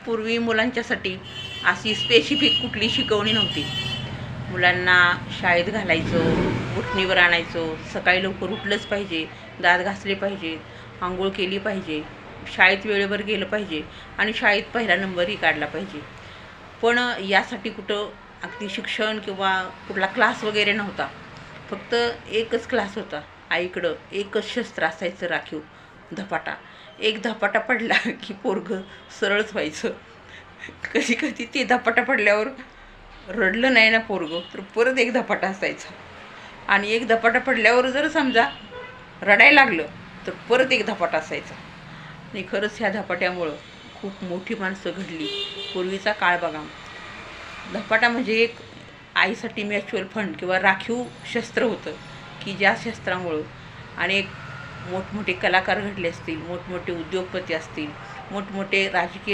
पूर्वी मुलांच्यासाठी अशी स्पेसिफिक कुठली शिकवणी नव्हती. मुलांना शाळेत घालायचं, उठणीवर आणायचं, सकाळी लवकर उठलंच पाहिजे, दात घासले पाहिजे, आंघोळ केली पाहिजे, शाळेत वेळेवर गेलं पाहिजे आणि शाळेत पहिला नंबरही काढला पाहिजे. पण यासाठी कुठं अगदी शिक्षण किंवा कुठला क्लास वगैरे नव्हता. फक्त एकच क्लास होता. आईकडं एकच शस्त्र असायचं राखीव, धपाटा. एक धपाटा पडला की पोरगं सरळच व्हायचं. कधी कधी ते धपाटा पडल्यावर रडलं नाही ना पोरगं तर परत एक धपाटा असायचा. आणि एक धपाटा पडल्यावर जर समजा रडायला लागलं तर परत एक धपाटा असायचा. आणि खरंच ह्या धपाट्यामुळं खूप मोठी माणसं घडली. पूर्वीचा काळ बघा. धपाटा म्हणजे एक आईसाठी म्युच्युअल फंड किंवा राखीव शस्त्र होतं की ज्या शस्त्रामुळं अनेक मोठमोठे कलाकार घडले असतील, मोठमोठे उद्योगपती असतील, मोठमोठे राजकीय